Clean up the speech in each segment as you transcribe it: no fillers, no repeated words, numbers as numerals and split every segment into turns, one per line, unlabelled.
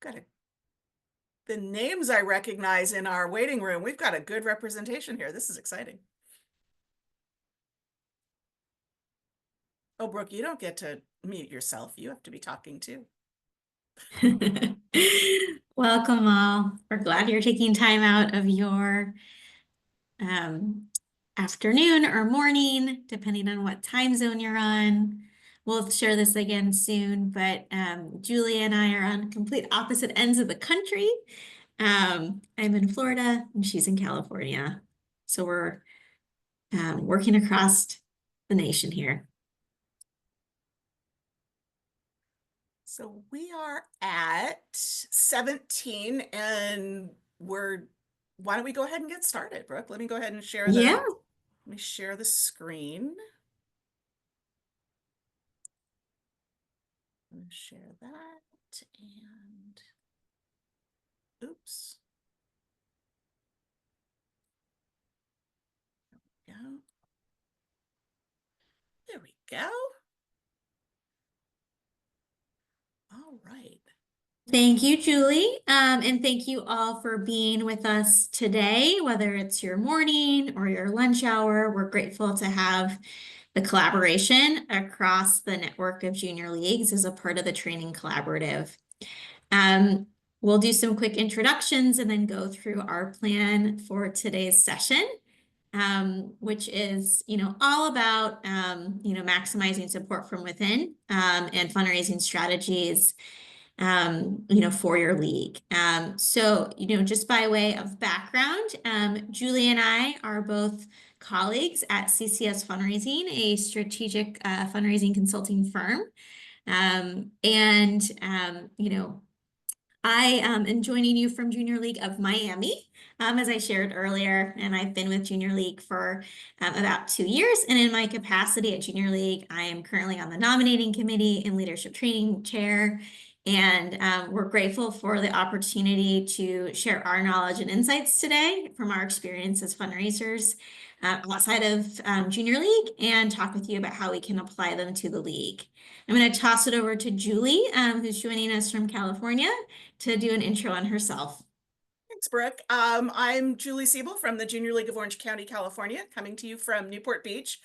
Got the names I recognize in our waiting room. We've got a good representation here. This is exciting. Oh, Brooke, you don't get to mute yourself. You have to be talking too.
Welcome all. We're glad you're taking time out of your um, afternoon or morning, depending on what time zone you're on. We'll share this again soon, but Julie and I are on complete opposite ends of the country. I'm in Florida and she's in California. So we're working across the nation here.
So we are at 17 and why don't we go ahead and get started, Brooke? Let me go ahead and share
Yeah.
let me share the screen. Let me share that and oops. There we go. There we go. All right.
Thank you, Julie. And thank you all for being with us today, whether it's your morning or your lunch hour. We're grateful to have the collaboration across the network of junior leagues as a part of the training collaborative. We'll do some quick introductions and then go through our plan for today's session, which is, all about, maximizing support from within and fundraising strategies for your league. So, just by way of background, Julie and I are both colleagues at CCS Fundraising, a strategic fundraising consulting firm. I am joining you from Junior League of Miami, as I shared earlier, and I've been with Junior League for about 2 years. And in my capacity at Junior League, I am currently on the nominating committee and leadership training chair. And we're grateful for the opportunity to share our knowledge and insights today from our experience as fundraisers outside of Junior League and talk with you about how we can apply them to the league. I'm going to toss it over to Julie, who's joining us from California, to do an intro on herself.
Thanks, Brooke. I'm Julie Siebel from the Junior League of Orange County, California, coming to you from Newport Beach.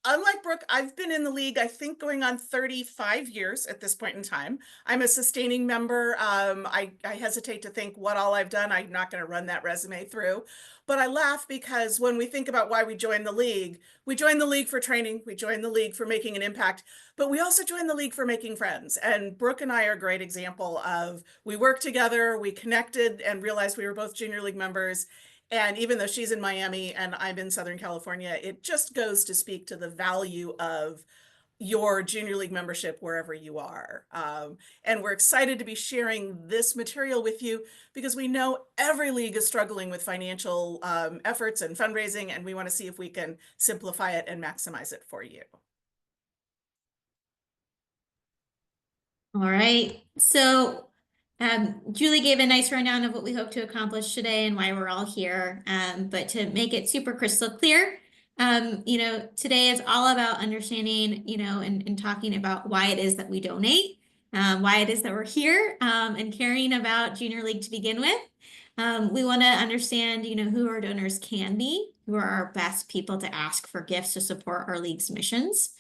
Unlike Brooke, I've been in the league, I think, going on 35 years at this point in time. I'm a sustaining member. I hesitate to think what all I've done. I'm not going to run that resume through. But I laugh because when we think about why we joined the league, we joined the league for training. We joined the league for making an impact. But we also joined the league for making friends. And Brooke and I are a great example of we worked together, we connected and realized we were both junior league members. And even though she's in Miami and I'm in Southern California, it just goes to speak to the value of your junior league membership wherever you are. And we're excited to be sharing this material with you because we know every league is struggling with financial efforts and fundraising, and we want to see if we can simplify it and maximize it for you.
All right. So Julie gave a nice rundown of what we hope to accomplish today and why we're all here. But to make it super crystal clear, today is all about understanding, and talking about why it is that we donate, why it is that we're here, and caring about Junior League to begin with. We want to understand, who our donors can be, who are our best people to ask for gifts to support our league's missions.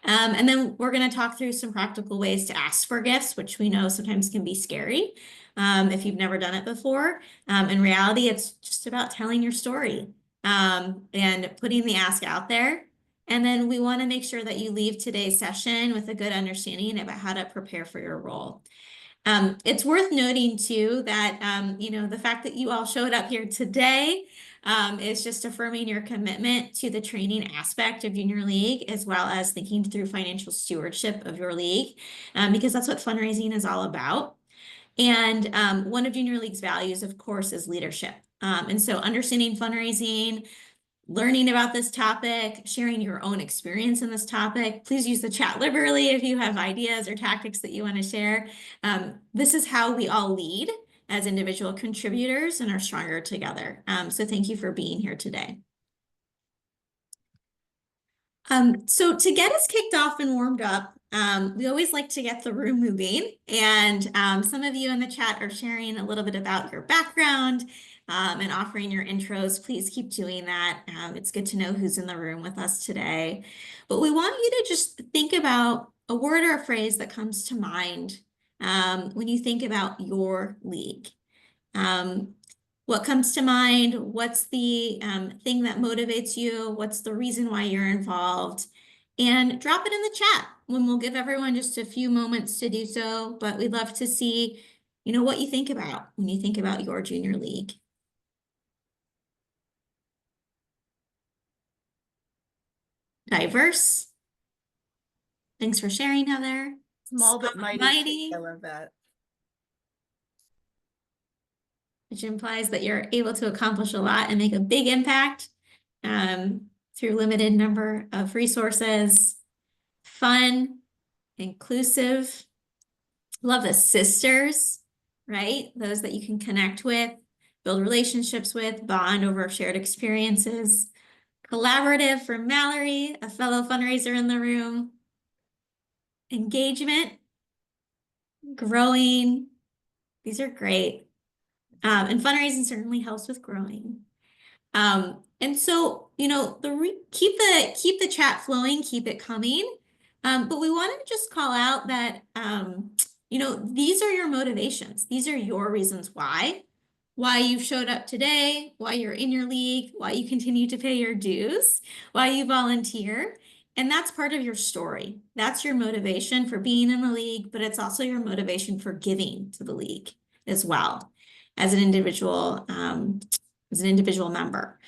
And then we're going to talk through some practical ways to ask for gifts, which we know sometimes can be scary if you've never done it before. In reality, it's just about telling your story and putting the ask out there. And then we want to make sure that you leave today's session with a good understanding about how to prepare for your role. It's worth noting too that, the fact that you all showed up here today is just affirming your commitment to the training aspect of Junior League, as well as thinking through financial stewardship of your league, because that's what fundraising is all about. And one of Junior League's values, of course, is leadership. And so understanding fundraising, learning about this topic, sharing your own experience in this topic. Please use the chat liberally if you have ideas or tactics that you want to share. This is how we all lead as individual contributors and are stronger together. So thank you for being here today. So to get us kicked off and warmed up, we always like to get the room moving, and some of you in the chat are sharing a little bit about your background and offering your intros. Please keep doing that. It's good to know who's in the room with us today. But we want you to just think about a word or a phrase that comes to mind when you think about your league. Um, what comes to mind? What's the thing that motivates you? What's the reason why you're involved? And drop it in the chat when we'll give everyone just a few moments to do so. But we'd love to see, what you think about when you think about your junior league. Diverse. Thanks for sharing, Heather.
Small but mighty. I love that.
Which implies that you're able to accomplish a lot and make a big impact through limited number of resources. Fun, inclusive. Love the sisters, right? Those that you can connect with, build relationships with, bond over shared experiences. Collaborative from Mallory, a fellow fundraiser in the room. Engagement, growing. These are great. And fundraising certainly helps with growing. And so, keep the chat flowing, keep it coming. But we want to just call out that, these are your motivations. These are your reasons why you showed up today, why you're in your league, why you continue to pay your dues, why you volunteer. And that's part of your story. That's your motivation for being in the league, but it's also your motivation for giving to the league as well as an individual member.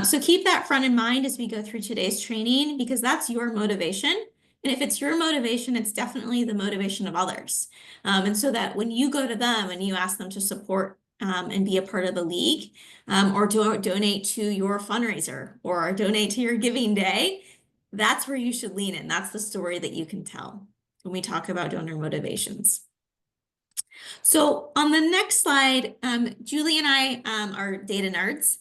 So keep that front in mind as we go through today's training, because that's your motivation. And if it's your motivation, it's definitely the motivation of others. And so that when you go to them and you ask them to support and be a part of the league, or donate to your fundraiser or donate to your giving day, that's where you should lean in. That's the story that you can tell when we talk about donor motivations. So on the next slide, Julie and I are data nerds,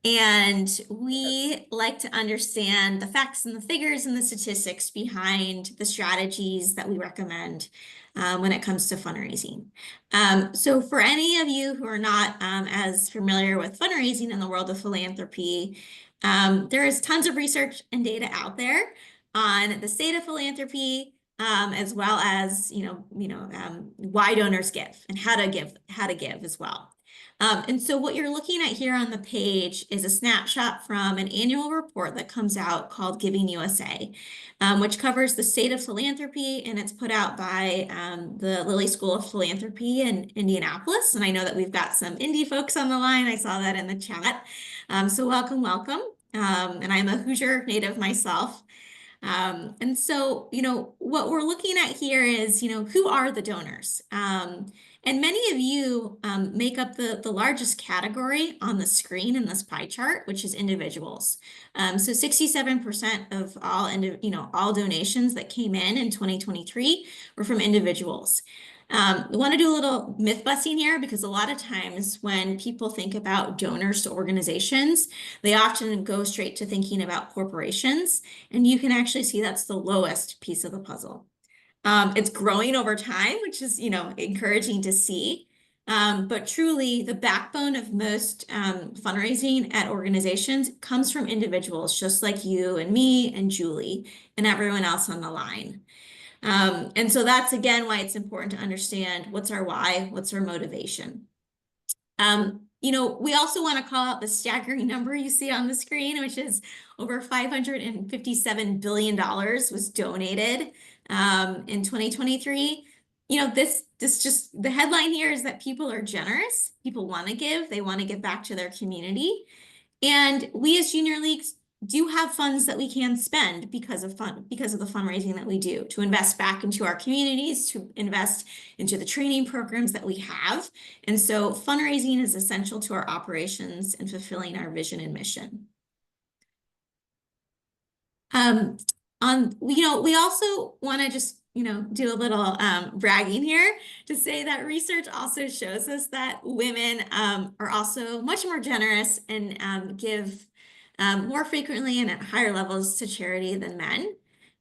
and we like to understand the facts and the figures and the statistics behind the strategies that we recommend when it comes to fundraising. So for any of you who are not as familiar with fundraising in the world of philanthropy, there is tons of research and data out there on the state of philanthropy, as well as why donors give and how to give as well. And so what you're looking at here on the page is a snapshot from an annual report that comes out called Giving USA, which covers the state of philanthropy, and it's put out by the Lilly School of Philanthropy in Indianapolis. And I know that we've got some Indy folks on the line. I saw that in the chat. So welcome. And I'm a Hoosier native myself. And so, what we're looking at here is, who are the donors? And many of you make up the largest category on the screen in this pie chart, which is individuals. So 67% of all donations that came in 2023 were from individuals. We want to do a little myth busting here, because a lot of times when people think about donors to organizations, they often go straight to thinking about corporations, and you can actually see that's the lowest piece of the puzzle. It's growing over time, which is, encouraging to see. But truly, the backbone of most fundraising at organizations comes from individuals, just like you and me and Julie and everyone else on the line. And so that's, again, why it's important to understand what's our why, what's our motivation. We also want to call out the staggering number you see on the screen, which is over $557 billion was donated in 2023. The headline here is that people are generous. People want to give. They want to give back to their community. And we as junior leagues do have funds that we can spend because of the fundraising that we do, to invest back into our communities, to invest into the training programs that we have. And so fundraising is essential to our operations and fulfilling our vision and mission. We also want to just do a little bragging here to say that research also shows us that women are also much more generous and give more frequently and at higher levels to charity than men.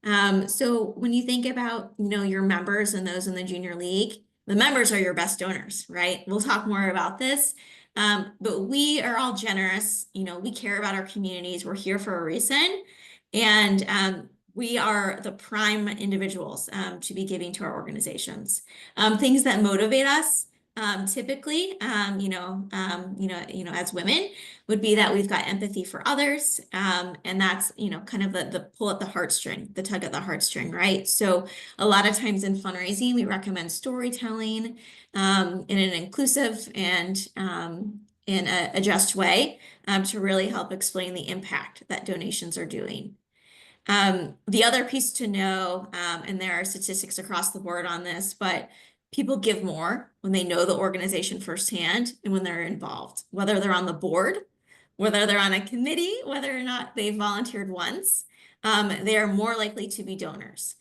So when you think about, your members and those in the junior league, the members are your best donors, right? We'll talk more about this. But we are all generous, we care about our communities. We're here for a reason. And we are the prime individuals to be giving to our organizations. Things that motivate us typically, as women would be that we've got empathy for others. And that's, kind of the pull at the heartstring, the tug at the heartstring, right? So a lot of times in fundraising, we recommend storytelling in an inclusive and in a just way to really help explain the impact that donations are doing. The other piece to know, and there are statistics across the board on this, but people give more when they know the organization firsthand and when they're involved, whether they're on the board, whether they're on a committee, whether or not they've volunteered once, they are more likely to be donors,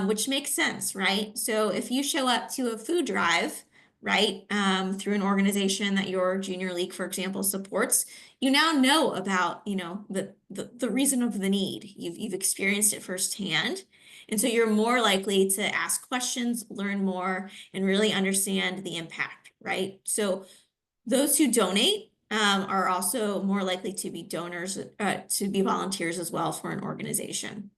which makes sense, right? So if you show up to a food drive, right, through an organization that your junior league, for example, supports, you now know about, the reason of the need. You've experienced it firsthand. And so you're more likely to ask questions, learn more, and really understand the impact, right? So those who donate are also more likely to be donors, to be volunteers as well for an organization.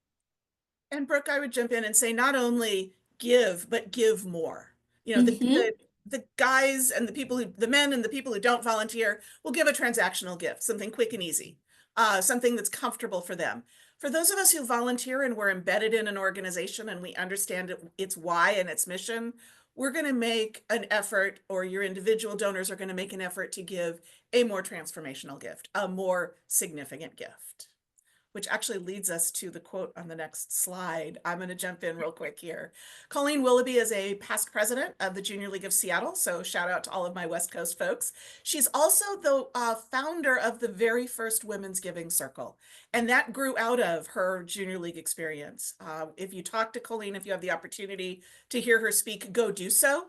And Brooke, I would jump in and say not only give, but give more. You know,
Mm-hmm.
the guys and the men and the people who don't volunteer will give a transactional gift, something quick and easy, something that's comfortable for them. For those of us who volunteer and we're embedded in an organization and we understand its why and its mission, we're going to make an effort, or your individual donors are going to make an effort to give a more transformational gift, a more significant gift, which actually leads us to the quote on the next slide. I'm going to jump in real quick here. Colleen Willoughby is a past president of the Junior League of Seattle, so shout out to all of my West Coast folks. She's also the founder of the very first Women's Giving Circle, and that grew out of her Junior League experience. If you talk to Colleen, if you have the opportunity to hear her speak, go do so.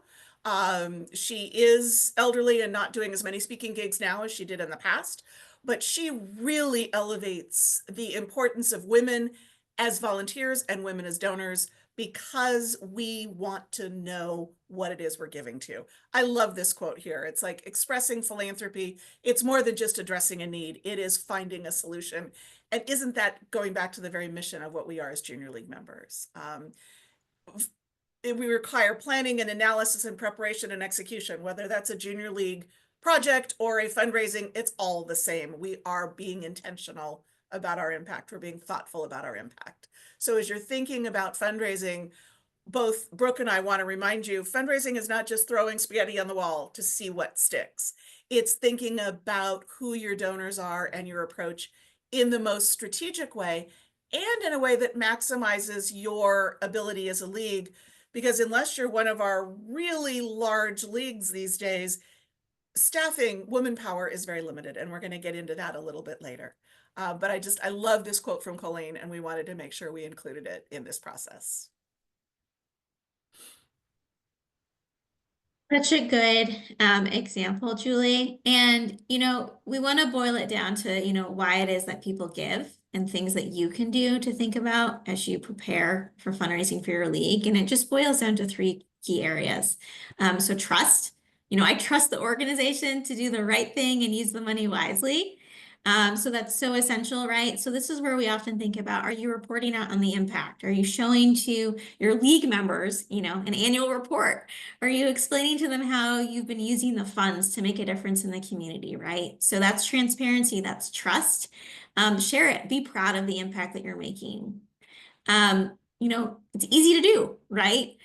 She is elderly and not doing as many speaking gigs now as she did in the past, but she really elevates the importance of women as volunteers and women as donors because we want to know what it is we're giving to. I love this quote here. It's like expressing philanthropy. It's more than just addressing a need. It is finding a solution. And isn't that going back to the very mission of what we are as Junior League members? We require planning and analysis and preparation and execution, whether that's a junior league project or a fundraising, it's all the same. We are being intentional about our impact. We're being thoughtful about our impact. So as you're thinking about fundraising, both Brooke and I want to remind you, fundraising is not just throwing spaghetti on the wall to see what sticks. It's thinking about who your donors are and your approach in the most strategic way and in a way that maximizes your ability as a league. Because unless you're one of our really large leagues these days, staffing, woman power is very limited, and we're going to get into that a little bit later. But I love this quote from Colleen, and we wanted to make sure we included it in this process.
Such a good example, Julie. And, we want to boil it down to, why it is that people give and things that you can do to think about as you prepare for fundraising for your league. And it just boils down to three key areas. So trust, I trust the organization to do the right thing and use the money wisely. So that's so essential, right? So this is where we often think about, are you reporting out on the impact? Are you showing to your league members, an annual report? Are you explaining to them how you've been using the funds to make a difference in the community, right? So that's transparency, that's trust. Share it, be proud of the impact that you're making. It's easy to do, right?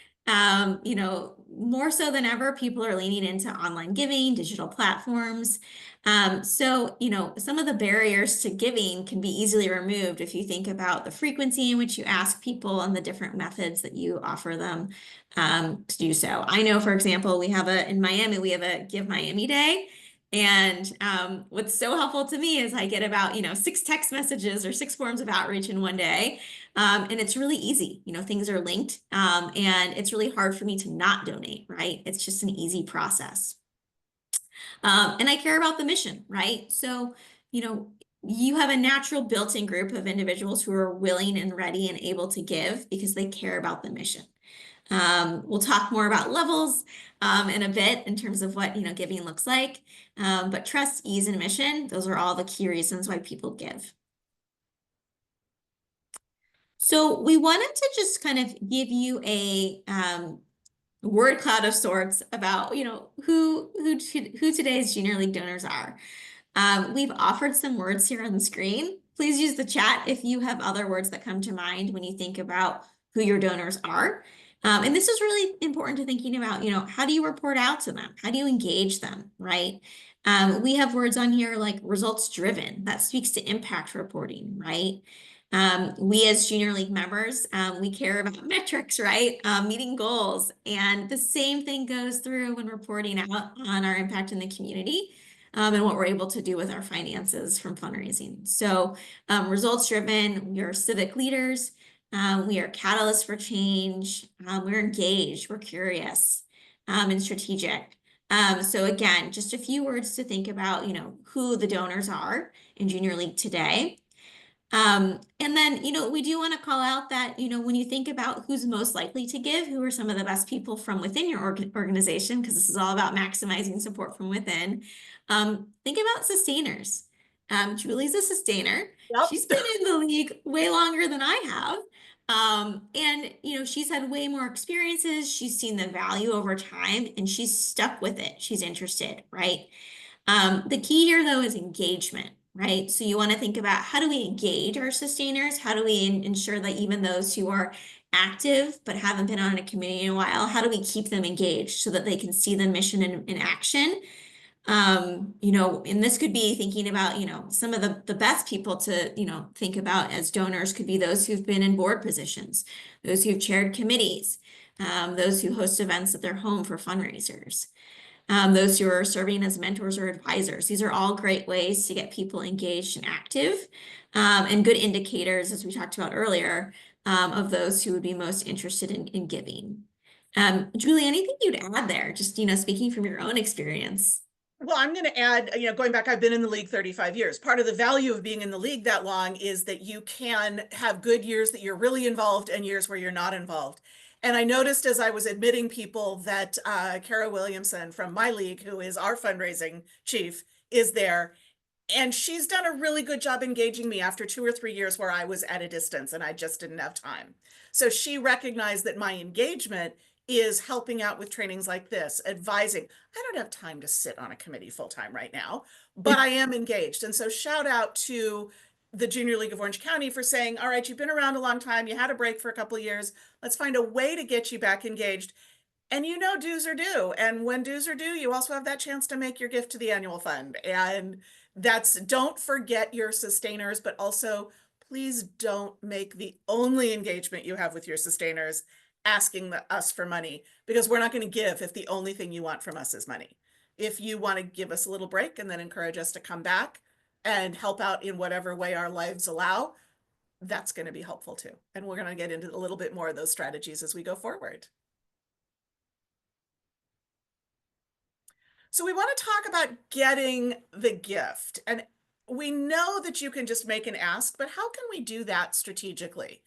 More so than ever, people are leaning into online giving, digital platforms. So, some of the barriers to giving can be easily removed if you think about the frequency in which you ask people and the different methods that you offer them to do so. I know, for example, in Miami, we have a Give Miami Day. And what's so helpful to me is I get about, 6 text messages or 6 forms of outreach in one day. And it's really easy, things are linked, and it's really hard for me to not donate, right? It's just an easy process. And I care about the mission, right? So, you have a natural built-in group of individuals who are willing and ready and able to give because they care about the mission. We'll talk more about levels in a bit in terms of what giving looks like. But trust, ease, and mission, those are all the key reasons why people give. So we wanted to just kind of give you a word cloud of sorts about who today's Junior League donors are. We've offered some words here on the screen. Please use the chat if you have other words that come to mind when you think about who your donors are. And this is really important to thinking about, how do you report out to them? How do you engage them, right? We have words on here like results driven. That speaks to impact reporting, right? We as Junior League members, we care about metrics, right? Meeting goals. And the same thing goes through when reporting out on our impact in the community. And what we're able to do with our finances from fundraising. So results driven, we are civic leaders, we are catalysts for change, we're engaged, we're curious, and strategic. So again, just a few words to think about, who the donors are in Junior League today. And then, we do want to call out that, when you think about who's most likely to give, who are some of the best people from within your organization, because this is all about maximizing support from within, think about sustainers. Julie's a sustainer.
Yep.
She's been in the league way longer than I have. And, she's had way more experiences. She's seen the value over time and she's stuck with it. She's interested, right? The key here, though, is engagement, right? So you want to think about how do we engage our sustainers? How do we ensure that even those who are active but haven't been on a committee in a while, how do we keep them engaged so that they can see the mission in action? And this could be thinking about, some of the best people to, think about as donors could be those who've been in board positions, those who've chaired committees, those who host events at their home for fundraisers. Those who are serving as mentors or advisors. These are all great ways to get people engaged and active, and good indicators, as we talked about earlier, of those who would be most interested in giving. Julie, anything you'd add there, just, speaking from your own experience?
Well, I'm going to add, going back, I've been in the league 35 years. Part of the value of being in the league that long is that you can have good years that you're really involved and years where you're not involved. And I noticed as I was admitting people that Kara Williamson from my league, who is our fundraising chief, is there. And she's done a really good job engaging me after 2 or 3 years where I was at a distance and I just didn't have time. So she recognized that my engagement is helping out with trainings like this, advising. I don't have time to sit on a committee full time right now, but I am engaged. And so shout out to the Junior League of Orange County for saying, all right, you've been around a long time. You had a break for a couple of years. Let's find a way to get you back engaged. And dues are due. And when dues are due, you also have that chance to make your gift to the annual fund. And don't forget your sustainers, but also please don't make the only engagement you have with your sustainers asking us for money, because we're not going to give if the only thing you want from us is money. If you want to give us a little break and then encourage us to come back and help out in whatever way our lives allow, that's going to be helpful too. And we're going to get into a little bit more of those strategies as we go forward. So we want to talk about getting the gift. And we know that you can just make an ask, but how can we do that strategically?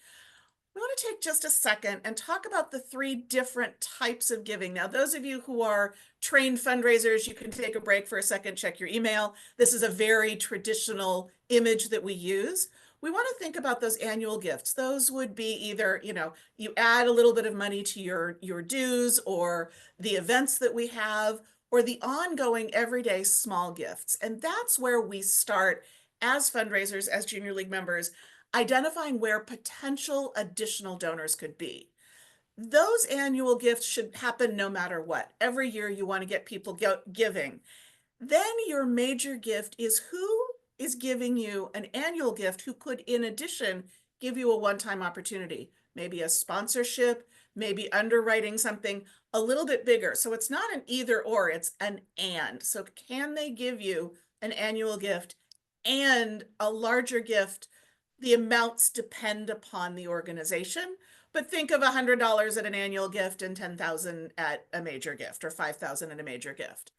We want to take just a second and talk about the 3 different types of giving. Now, those of you who are trained fundraisers, you can take a break for a second, check your email. This is a very traditional image that we use. We want to think about those annual gifts. Those would be either, you add a little bit of money to your dues or the events that we have, or the ongoing everyday small gifts. And that's where we start as fundraisers, as Junior League members, identifying where potential additional donors could be. Those annual gifts should happen no matter what. Every year you want to get people giving. Then your major gift is who is giving you an annual gift who could, in addition, give you a one-time opportunity, maybe a sponsorship, maybe underwriting something a little bit bigger. So it's not an either or, it's an and. So can they give you an annual gift and a larger gift? The amounts depend upon the organization, but think of $100 at an annual gift and $10,000 at a major gift, or $5,000 at a major gift.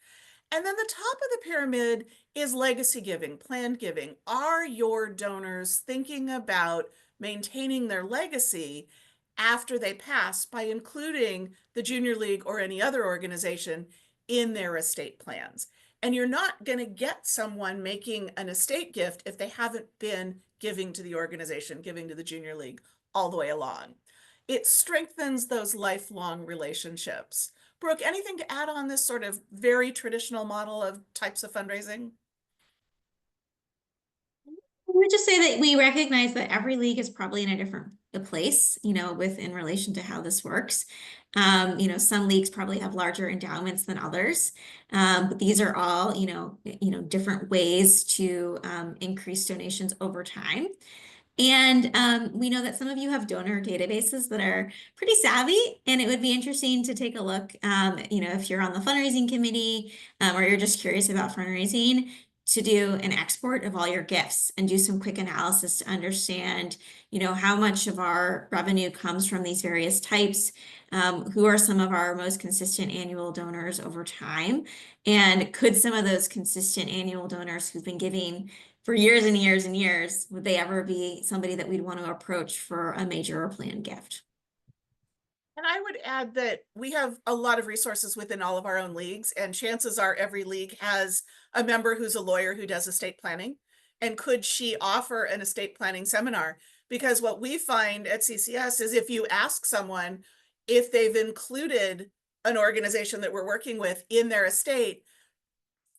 And then the top of the pyramid is legacy giving, planned giving. Are your donors thinking about maintaining their legacy after they pass by including the Junior League or any other organization in their estate plans? And you're not going to get someone making an estate gift if they haven't been giving to the organization, giving to the Junior League all the way along. It strengthens those lifelong relationships. Brooke, anything to add on this sort of very traditional model of types of fundraising?
I would just say that we recognize that every league is probably in a different place, in relation to how this works. Some leagues probably have larger endowments than others, but these are all, different ways to increase donations over time. And we know that some of you have donor databases that are pretty savvy, and it would be interesting to take a look, if you're on the fundraising committee or you're just curious about fundraising, to do an export of all your gifts and do some quick analysis to understand, how much of our revenue comes from these various types, who are some of our most consistent annual donors over time, and could some of those consistent annual donors who've been giving for years and years and years, would they ever be somebody that we'd want to approach for a major or planned gift?
And I would add that we have a lot of resources within all of our own leagues, and chances are every league has a member who's a lawyer who does estate planning. And could she offer an estate planning seminar? Because what we find at CCS is if you ask someone if they've included an organization that we're working with in their estate,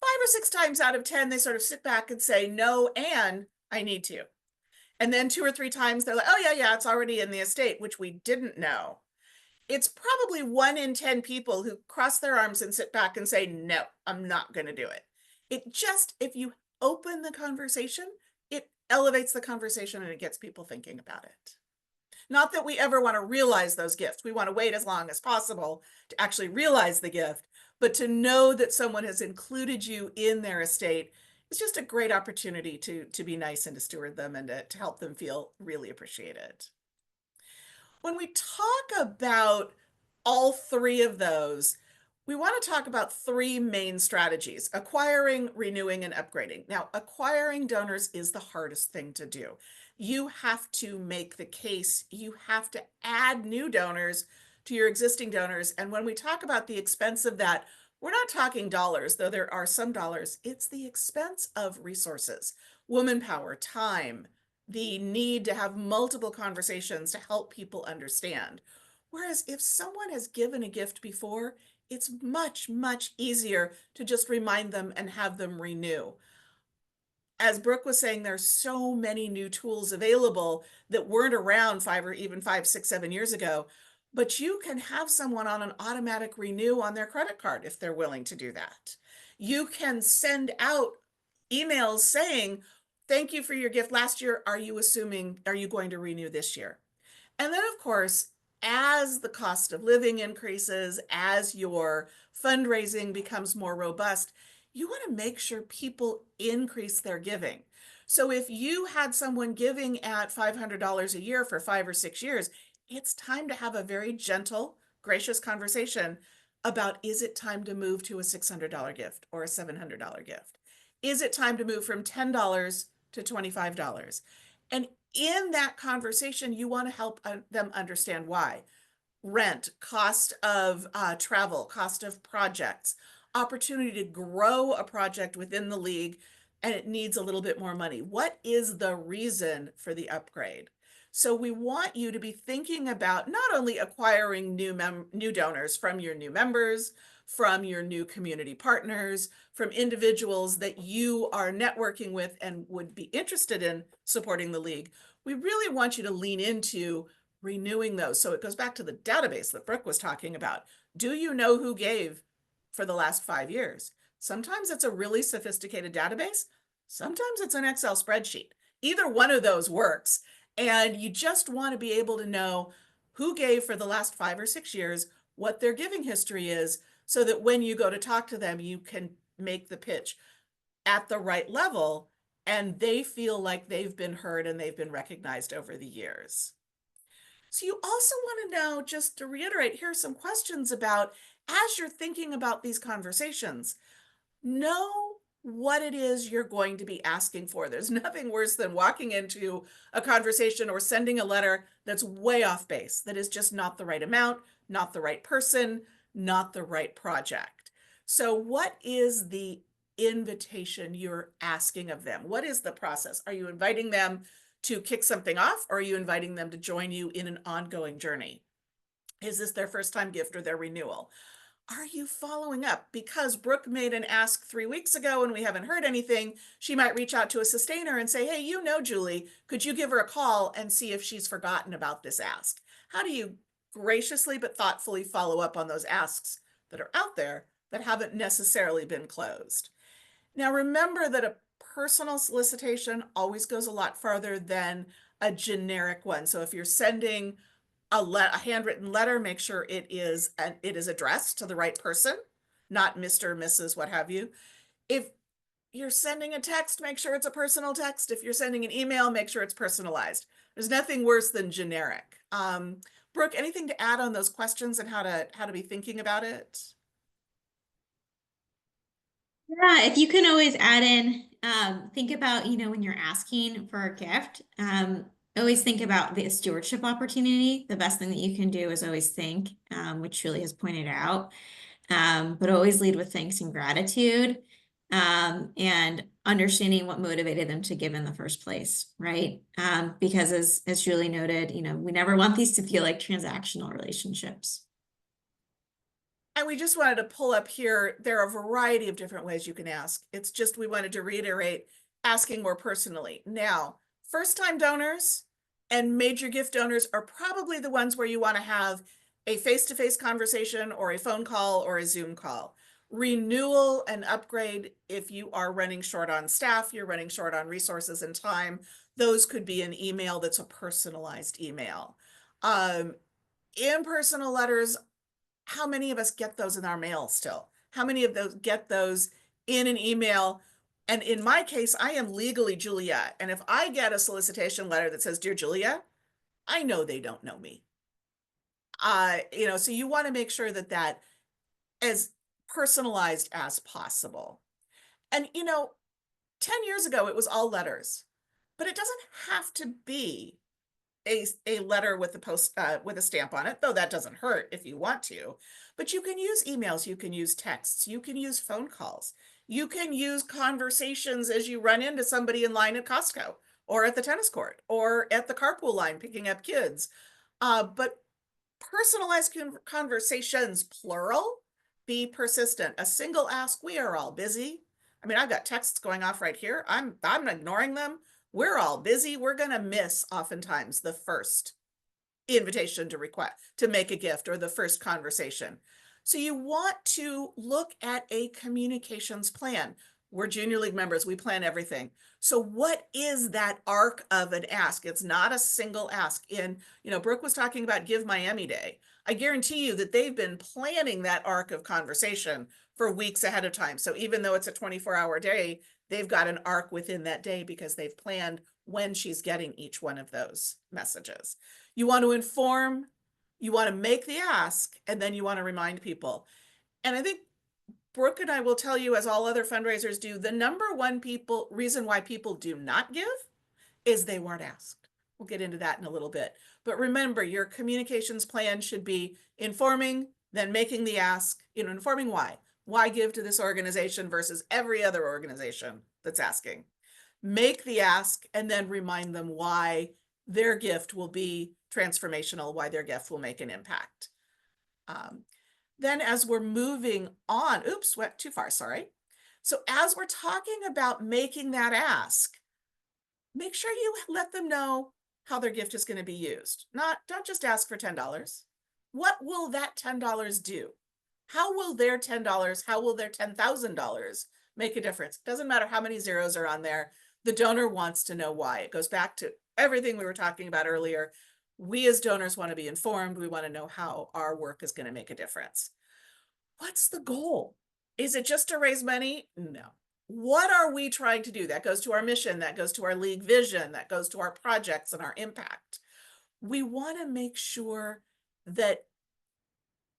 5 or 6 times out of 10, they sort of sit back and say, no, and I need to. And then 2 or 3 times they're like, oh, yeah, yeah, it's already in the estate, which we didn't know. It's probably 1 in 10 people who cross their arms and sit back and say, no, I'm not going to do it. It just, if you open the conversation, it elevates the conversation and it gets people thinking about it. Not that we ever want to realize those gifts. We want to wait as long as possible to actually realize the gift, but to know that someone has included you in their estate is just a great opportunity to be nice and to steward them and to help them feel really appreciated. When we talk about all three of those, we want to talk about three main strategies: acquiring, renewing, and upgrading. Now, acquiring donors is the hardest thing to do. You have to make the case, you have to add new donors to your existing donors. And when we talk about the expense of that, we're not talking dollars, though there are some dollars. It's the expense of resources, woman power, time, the need to have multiple conversations to help people understand. Whereas if someone has given a gift before, it's much, much easier to just remind them and have them renew. As Brooke was saying, there's so many new tools available that weren't around 5, 6, 7 years ago, but you can have someone on an automatic renew on their credit card if they're willing to do that. You can send out emails saying, thank you for your gift last year. Are you going to renew this year? And then, of course, as the cost of living increases, as your fundraising becomes more robust, you want to make sure people increase their giving. So if you had someone giving at $500 a year for 5 or 6 years, it's time to have a very gentle, gracious conversation about, is it time to move to a $600 gift or a $700 gift? Is it time to move from $10 to $25? And in that conversation, you want to help them understand why. Rent, cost of travel, cost of projects, opportunity to grow a project within the league, and it needs a little bit more money. What is the reason for the upgrade? So we want you to be thinking about not only acquiring new donors from your new members, from your new community partners, from individuals that you are networking with and would be interested in supporting the league. We really want you to lean into renewing those. So it goes back to the database that Brooke was talking about. Do you know who gave for the last 5 years? Sometimes it's a really sophisticated database. Sometimes it's an Excel spreadsheet. Either one of those works. And you just want to be able to know who gave for the last 5 or 6 years, what their giving history is, so that when you go to talk to them, you can make the pitch at the right level and they feel like they've been heard and they've been recognized over the years. So you also want to know, just to reiterate, here are some questions about, as you're thinking about these conversations, Know what it is you're going to be asking for. There's nothing worse than walking into a conversation or sending a letter that's way off base, that is just not the right amount, not the right person, not the right project. So, what is the invitation you're asking of them? What is the process? Are you inviting them to kick something off, or are you inviting them to join you in an ongoing journey? Is this their first time gift or their renewal? Are you following up? Because Brooke made an ask 3 weeks ago and we haven't heard anything, she might reach out to a sustainer and say, hey, Julie, could you give her a call and see if she's forgotten about this ask? How do you graciously but thoughtfully follow up on those asks that are out there that haven't necessarily been closed? Now, remember that a personal solicitation always goes a lot farther than a generic one. So if you're sending a handwritten letter, make sure it is addressed to the right person, not Mr., Mrs., what have you. If you're sending a text, make sure it's a personal text. If you're sending an email, make sure it's personalized. There's nothing worse than generic. Brooke, anything to add on those questions and how to be thinking about it?
Yeah, if you can always add in, think about, when you're asking for a gift, always think about the stewardship opportunity. The best thing that you can do is always think, which Julie has pointed out, but always lead with thanks and gratitude, and understanding what motivated them to give in the first place, right? Because as Julie noted, we never want these to feel like transactional relationships.
And we just wanted to pull up here, there are a variety of different ways you can ask. It's just we wanted to reiterate asking more personally. Now, first-time donors and major gift donors are probably the ones where you want to have a face-to-face conversation or a phone call or a Zoom call. Renewal and upgrade, if you are running short on staff, you're running short on resources and time, those could be an email that's a personalized email. Impersonal letters, how many of us get those in our mail still? How many of those get those in an email? And in my case, I am legally Julia. And if I get a solicitation letter that says, Dear Julia, I know they don't know me. So you want to make sure that that as personalized as possible. And 10 years ago, it was all letters, but it doesn't have to be a letter with with a stamp on it, though that doesn't hurt if you want to. But you can use emails, you can use texts, you can use phone calls, you can use conversations as you run into somebody in line at Costco or at the tennis court or at the carpool line picking up kids. But personalized conversations, plural, be persistent. A single ask, we are all busy. I mean, I've got texts going off right here. I'm ignoring them. We're all busy. We're going to miss oftentimes the first invitation to request to make a gift or the first conversation. So you want to look at a communications plan. We're junior league members, we plan everything. So what is that arc of an ask? It's not a single ask. Brooke was talking about Give Miami Day. I guarantee you that they've been planning that arc of conversation for weeks ahead of time. So even though it's a 24-hour day, they've got an arc within that day because they've planned when she's getting each one of those messages. You want to inform, you want to make the ask, and then you want to remind people. And I think Brooke and I will tell you, as all other fundraisers do, the number one reason why people do not give is they weren't asked. We'll get into that in a little bit. But remember, your communications plan should be informing, then making the ask, informing why. Why give to this organization versus every other organization that's asking? Make the ask and then remind them why their gift will be transformational, why their gift will make an impact. Then as we're moving on, oops, went too far, sorry. So as we're talking about making that ask, make sure you let them know how their gift is going to be used. Don't just ask for $10. What will that $10 do? How will their $10, how will their $10,000 make a difference? Doesn't matter how many zeros are on there. The donor wants to know why. It goes back to everything we were talking about earlier. We as donors want to be informed. We want to know how our work is going to make a difference. What's the goal? Is it just to raise money? No. What are we trying to do? That goes to our mission, that goes to our league vision, that goes to our projects and our impact. We want to make sure that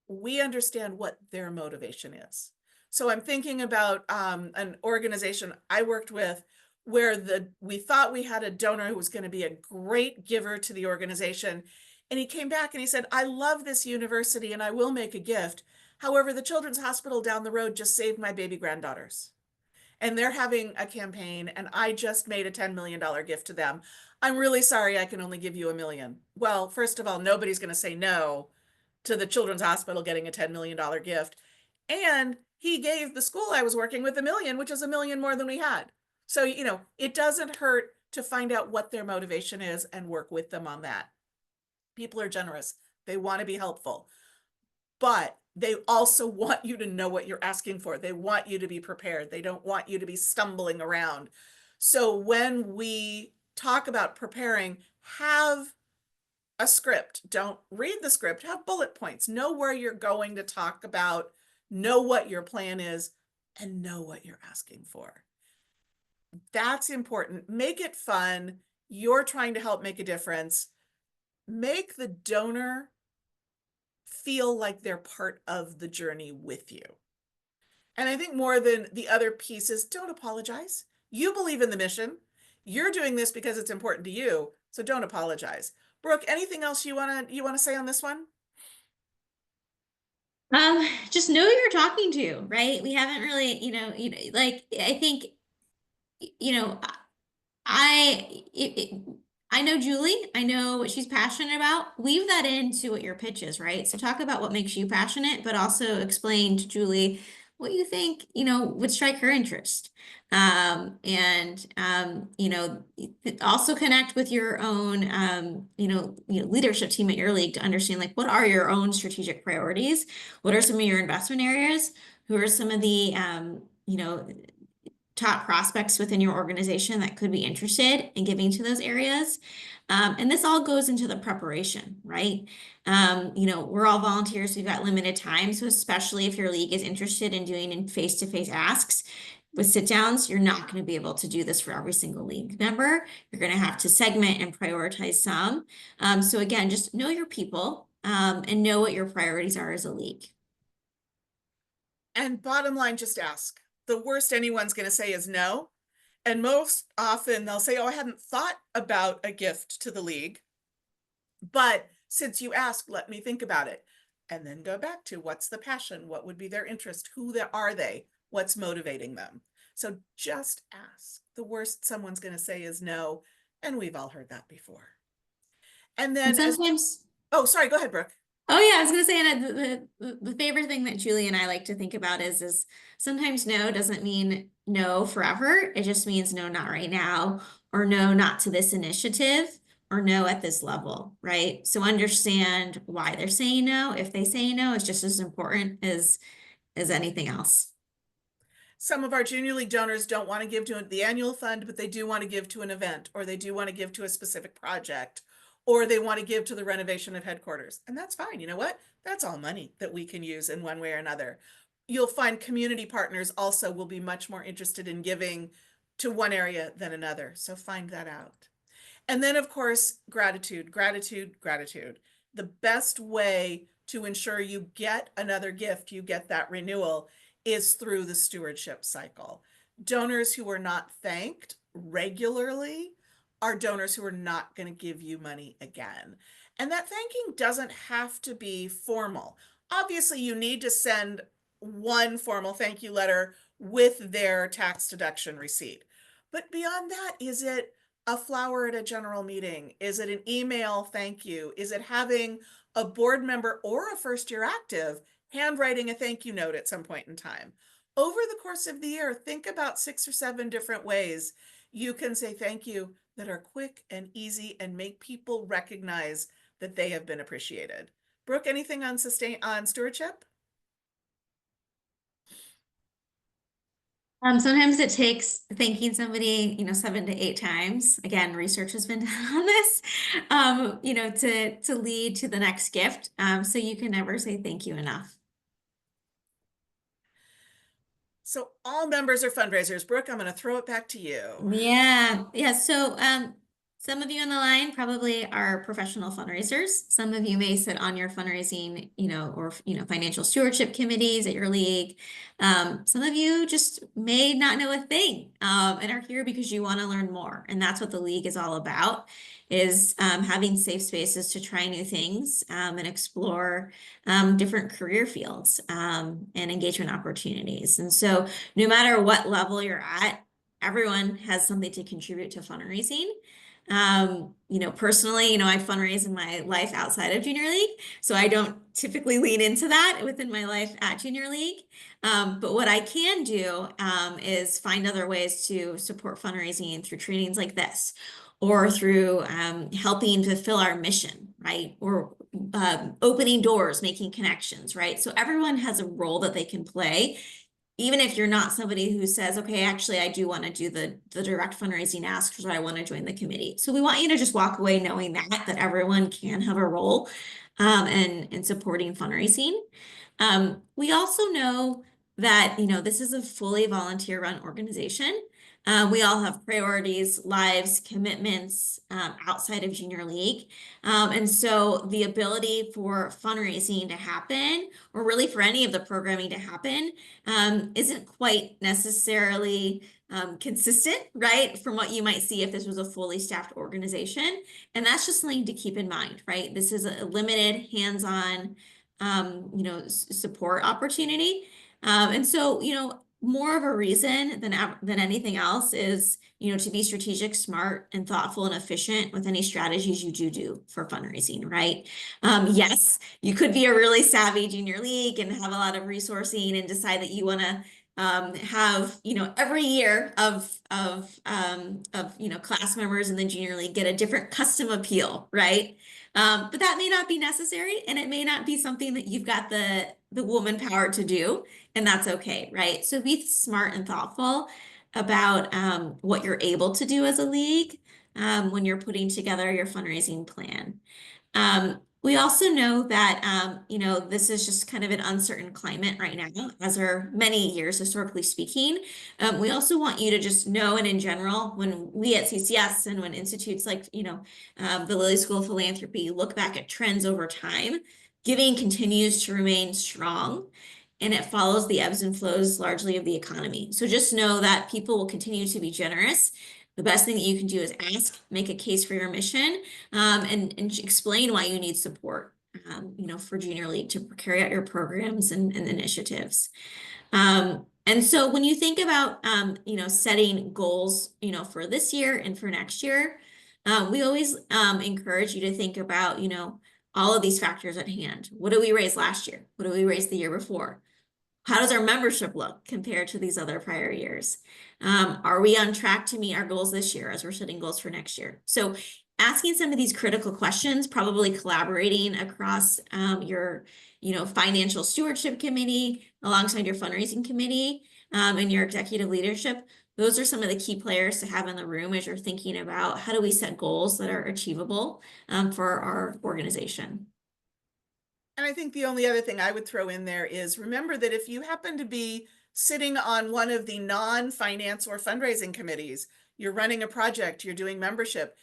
we understand what their motivation is. So I'm thinking about an organization I worked with where we thought we had a donor who was going to be a great giver to the organization. And he came back and he said, I love this university and I will make a gift. However, the children's hospital down the road just saved my baby granddaughters and they're having a campaign and I just made a $10 million gift to them. I'm really sorry I can only give you $1 million. Well, first of all, nobody's going to say no to the children's hospital getting a $10 million gift. And he gave the school I was working with $1 million, which is $1 million more than we had. So, it doesn't hurt to find out what their motivation is and work with them on that. People are generous. They want to be helpful, but they also want you to know what you're asking for. They want you to be prepared. They don't want you to be stumbling around. So when we talk about preparing, have a script. Don't read the script, have bullet points. Know where you're going to talk about, know what your plan is, and know what you're asking for. That's important. Make it fun. You're trying to help make a difference. Make the donor feel like they're part of the journey with you. And I think more than the other pieces, don't apologize. You believe in the mission. You're doing this because it's important to you, so don't apologize. Brooke, anything else you wanna say on this one?
Just know who you're talking to, right? We haven't really, like I think, you know, I I know Julie. I know what she's passionate about. Weave that into what your pitch is, right? So talk about what makes you passionate, but also explain to Julie what you think, would strike her interest. Also connect with your own, leadership team at your league to understand like what are your own strategic priorities? What are some of your investment areas? Who are some of the, top prospects within your organization that could be interested in giving to those areas. And this all goes into the preparation, right? We're all volunteers, we've got limited time. So especially if your league is interested in doing in face-to-face asks, with sit downs, you're not going to be able to do this for every single league member. You're going to have to segment and prioritize some. So again, just know your people and know what your priorities are as a league.
And bottom line, just ask. The worst anyone's going to say is no. And most often they'll say, oh, I hadn't thought about a gift to the league. But since you asked, let me think about it. And then go back to what's the passion? What would be their interest? Who are they? What's motivating them? So just ask. The worst someone's going to say is no. And we've all heard that before. And
And
then
sometimes
oh, sorry, go ahead, Brooke.
Oh yeah, I was gonna say that the favorite thing that Julie and I like to think about is sometimes no doesn't mean no forever. It just means no, not right now, or no, not to this initiative, or no at this level, right? So understand why they're saying no. If they say no, it's just as important as anything else.
Some of our junior league donors don't want to give to the annual fund, but they do want to give to an event, or they do want to give to a specific project, or they want to give to the renovation of headquarters. And that's fine. You know what? That's all money that we can use in one way or another. You'll find community partners also will be much more interested in giving to one area than another. So find that out. And then, of course, gratitude, gratitude, gratitude. The best way to ensure you get another gift, you get that renewal, is through the stewardship cycle. Donors who are not thanked regularly are donors who are not going to give you money again. And that thanking doesn't have to be formal. Obviously, you need to send one formal thank you letter with their tax deduction receipt. But beyond that, is it a flower at a general meeting? Is it an email thank you? Is it having a board member or a first year active handwriting a thank you note at some point in time? Over the course of the year, think about 6 or 7 different ways you can say thank you that are quick and easy and make people recognize that they have been appreciated. Brooke, anything on stewardship?
Sometimes it takes thanking somebody, 7 to 8 times. Again, research has been done on this, to lead to the next gift. So you can never say thank you enough.
So all members are fundraisers. Brooke, I'm going to throw it back to you.
Yeah. So Some of you on the line probably are professional fundraisers. Some of you may sit on your fundraising, or financial stewardship committees at your league. Some of you just may not know a thing, and are here because you want to learn more. And that's what the league is all about, is having safe spaces to try new things, and explore different career fields, and engagement opportunities. And so no matter what level you're at, everyone has something to contribute to fundraising. Personally, I fundraise in my life outside of Junior League, so I don't typically lean into that within my life at Junior League. But what I can do is find other ways to support fundraising through trainings like this, or through helping fulfill our mission, right? Or opening doors, making connections, right? So everyone has a role that they can play, even if you're not somebody who says, okay, actually, I do want to do the direct fundraising ask, so I want to join the committee. So we want you to just walk away knowing that everyone can have a role in supporting fundraising. We also know that, this is a fully volunteer run organization. We all have priorities, lives, commitments outside of Junior League. And so the ability for fundraising to happen, or really for any of the programming to happen, isn't quite necessarily consistent, right? From what you might see if this was a fully staffed organization. And that's just something to keep in mind, right? This is a limited hands-on, support opportunity. And so, more of a reason than anything else is, to be strategic, smart, and thoughtful and efficient with any strategies you do for fundraising, right? Yes, you could be a really savvy Junior League and have a lot of resourcing and decide that you want to have, every year of class members in the Junior League get a different custom appeal, right? But that may not be necessary, and it may not be something that you've got the woman power to do, and that's okay, right? So be smart and thoughtful about what you're able to do as a league when you're putting together your fundraising plan. We also know that, this is just kind of an uncertain climate right now, as are many years, historically speaking. We also want you to just know, and in general, when we at CCS and when institutes like, the Lilly School of Philanthropy look back at trends over time, giving continues to remain strong, and it follows the ebbs and flows largely of the economy. So just know that people will continue to be generous. The best thing that you can do is ask, make a case for your mission, and explain why you need support, for Junior League to carry out your programs and initiatives. And so when you think about, setting goals, for this year and for next year, we always encourage you to think about, all of these factors at hand. What did we raise last year? What did we raise the year before? How does our membership look compared to these other prior years? Are we on track to meet our goals this year as we're setting goals for next year? So asking some of these critical questions, probably collaborating across your, financial stewardship committee alongside your fundraising committee and your executive leadership. Those are some of the key players to have in the room as you're thinking about how do we set goals that are achievable for our organization.
And I think the only other thing I would throw in there is remember that if you happen to be sitting on one of the non-finance or fundraising committees, you're running a project, you're doing membership,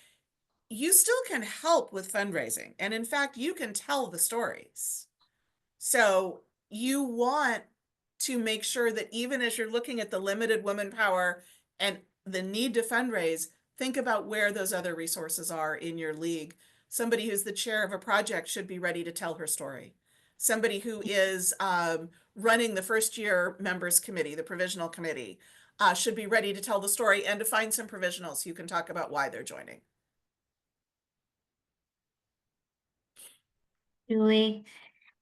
you still can help with fundraising. And in fact, you can tell the stories. So you want to make sure that even as you're looking at the limited woman power and the need to fundraise, think about where those other resources are in your league. Somebody who's the chair of a project should be ready to tell her story. Somebody who is running the first year members committee, the provisional committee, should be ready to tell the story and to find some provisionals who can talk about why they're joining.
Julie.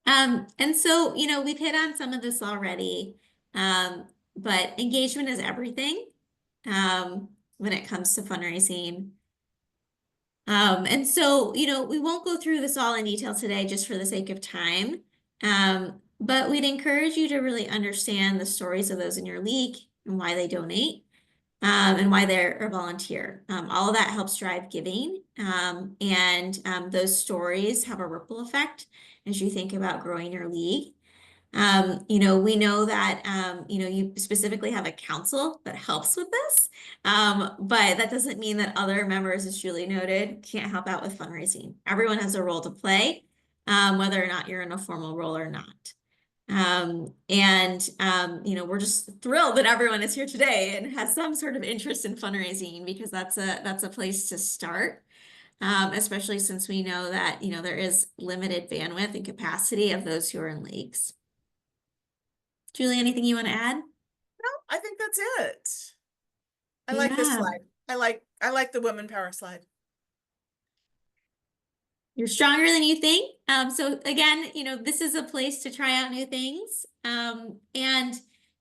And so, we've hit on some of this already, but engagement is everything when it comes to fundraising. And so, we won't go through this all in detail today just for the sake of time. But we'd encourage you to really understand the stories of those in your league and why they donate, and why they're a volunteer. All of that helps drive giving. And those stories have a ripple effect as you think about growing your league. We know that, you specifically have a council that helps with this, but that doesn't mean that other members, as Julie noted, can't help out with fundraising. Everyone has a role to play, whether or not you're in a formal role or not. We're just thrilled that everyone is here today and has some sort of interest in fundraising because that's a place to start. Especially since we know that, there is limited bandwidth and capacity of those who are in leagues. Julie, anything you want to add?
I think that's it. I like this
Yeah,
slide. I like the woman power slide.
you're stronger than you think. So again, this is a place to try out new things.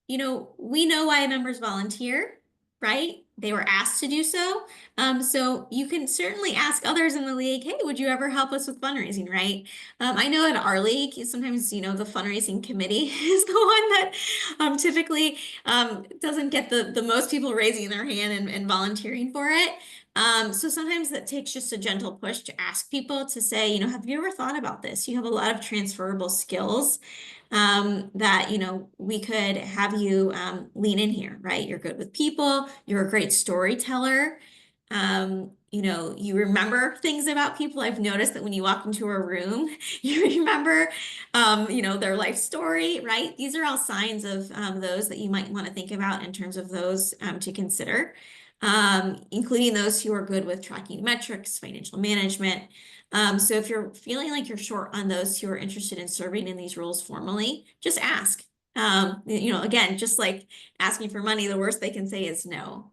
We know why members volunteer, right? They were asked to do so. So you can certainly ask others in the league, hey, would you ever help us with fundraising, right? I know at our league, sometimes, the fundraising committee is the one that typically doesn't get the most people raising their hand and volunteering for it. So sometimes that takes just a gentle push to ask people to say, have you ever thought about this? You have a lot of transferable skills that, we could have you lean in here, right? You're good with people. You're a great storyteller. You remember things about people. I've noticed that when you walk into a room, you remember, their life story, right? These are all signs of those that you might want to think about in terms of those to consider, including those who are good with tracking metrics, financial management. So if you're feeling like you're short on those who are interested in serving in these roles formally, just ask. Again, just like asking for money, the worst they can say is no.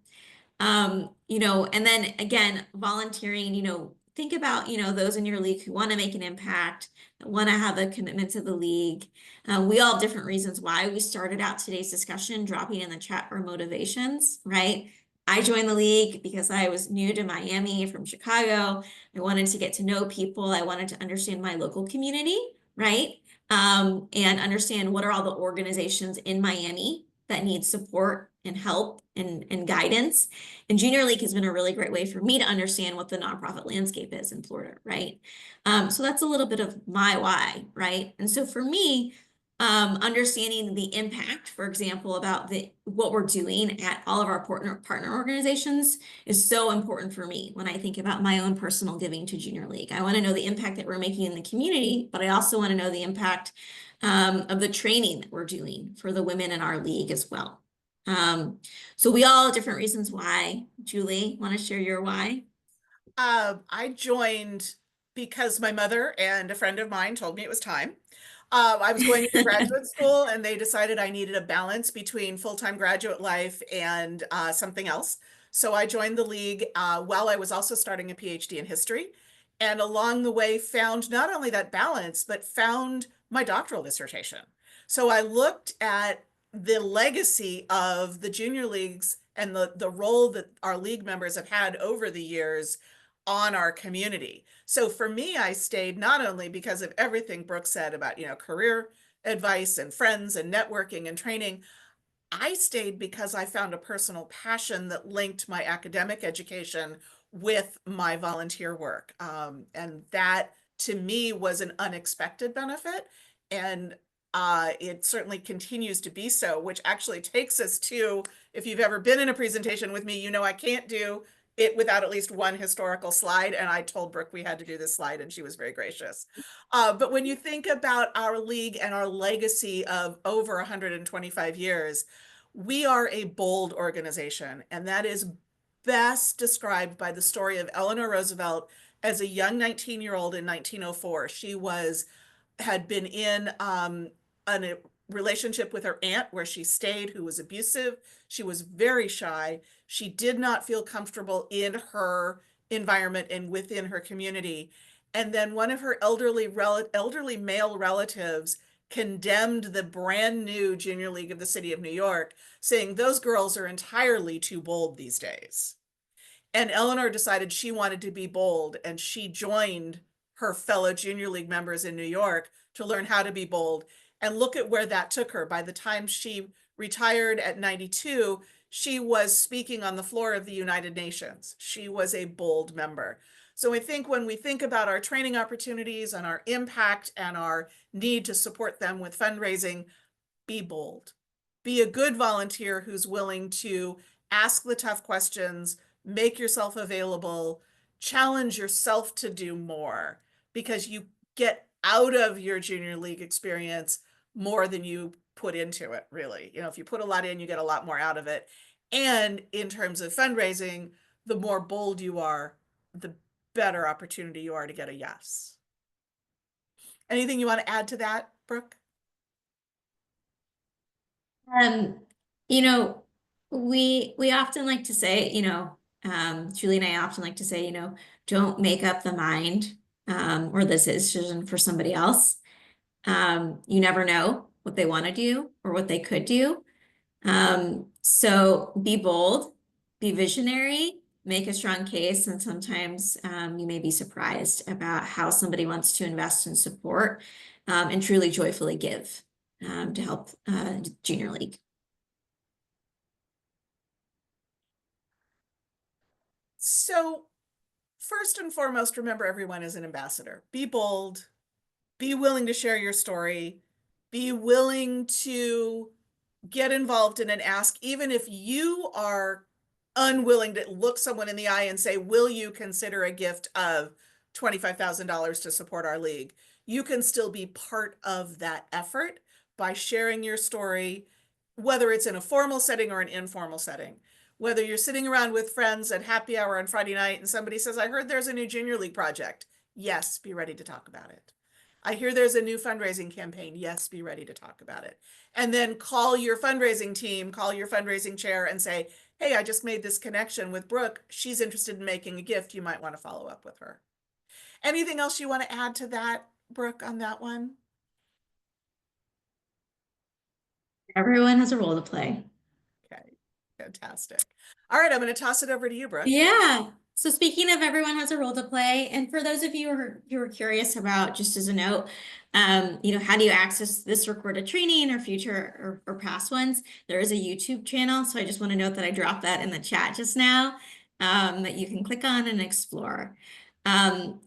And then again, volunteering, think about, those in your league who want to make an impact, want to have a commitment to the league. We all have different reasons why we started out today's discussion, dropping in the chat our motivations, right? I joined the league because I was new to Miami from Chicago. I wanted to get to know people. I wanted to understand my local community, right? And understand what are all the organizations in Miami that need support and help and guidance. And Junior League has been a really great way for me to understand what the nonprofit landscape is in Florida, right? So that's a little bit of my why, right? And so for me, understanding the impact, for example, about what we're doing at all of our partner organizations is so important for me when I think about my own personal giving to Junior League. I want to know the impact that we're making in the community, but I also want to know the impact of the training that we're doing for the women in our league as well. So we all have different reasons why. Julie, want to share your why?
I joined because my mother and a friend of mine told me it was time. I was going into graduate school and they decided I needed a balance between full-time graduate life and something else. So I joined the league while I was also starting a PhD in history. And along the way, found not only that balance, but found my doctoral dissertation. So I looked at the legacy of the junior leagues and the role that our league members have had over the years on our community. So for me, I stayed not only because of everything Brooke said about, career advice and friends and networking and training. I stayed because I found a personal passion that linked my academic education with my volunteer work. And that to me was an unexpected benefit. And it certainly continues to be so, which actually takes us to, if you've ever been in a presentation with me, I can't do it without at least one historical slide. And I told Brooke we had to do this slide, and she was very gracious. But when you think about our league and our legacy of over 125 years, we are a bold organization, and that is best described by the story of Eleanor Roosevelt as a young 19-year-old in 1904. She had been in a relationship with her aunt where she stayed, who was abusive. She was very shy. She did not feel comfortable in her environment and within her community. And then one of her elderly male relatives condemned the brand new Junior League of the City of New York, saying those girls are entirely too bold these days. And Eleanor decided she wanted to be bold, and she joined her fellow Junior League members in New York to learn how to be bold. And look at where that took her. By the time she retired at 92, she was speaking on the floor of the United Nations. She was a bold member. So I think when we think about our training opportunities and our impact and our need to support them with fundraising, be bold. Be a good volunteer who's willing to ask the tough questions, make yourself available, challenge yourself to do more because you get out of your junior league experience more than you put into it, really. If you put a lot in, you get a lot more out of it. And in terms of fundraising, the more bold you are, the better opportunity you are to get a yes. Anything you want to add to that, Brooke?
Um, you know, we often like to say, Julie and I often like to say, don't make up the mind or the decision for somebody else. You never know what they want to do or what they could do. So be bold, be visionary, make a strong case, and sometimes you may be surprised about how somebody wants to invest and support and truly joyfully give to help Junior League.
So, first and foremost, remember everyone is an ambassador. Be bold, be willing to share your story, be willing to get involved in and ask, even if you are unwilling to look someone in the eye and say, will you consider a gift of $25,000 to support our league? You can still be part of that effort by sharing your story, whether it's in a formal setting or an informal setting. Whether you're sitting around with friends at happy hour on Friday night and somebody says, I heard there's a new junior league project. Yes, be ready to talk about it. I hear there's a new fundraising campaign. Yes, be ready to talk about it. And then call your fundraising team, call your fundraising chair and say, hey, I just made this connection with Brooke. She's interested in making a gift. You might want to follow up with her. Anything else you want to add to that, Brooke, on that one?
Everyone has a role to play.
Okay, fantastic. All right, I'm going to toss it over to you, Brooke.
Yeah. So speaking of everyone has a role to play, and for those of you who are curious about, just as a note, how do you access this recorded training or future or past ones? There is a YouTube channel, so I just want to note that I dropped that in the chat just now, that you can click on and explore.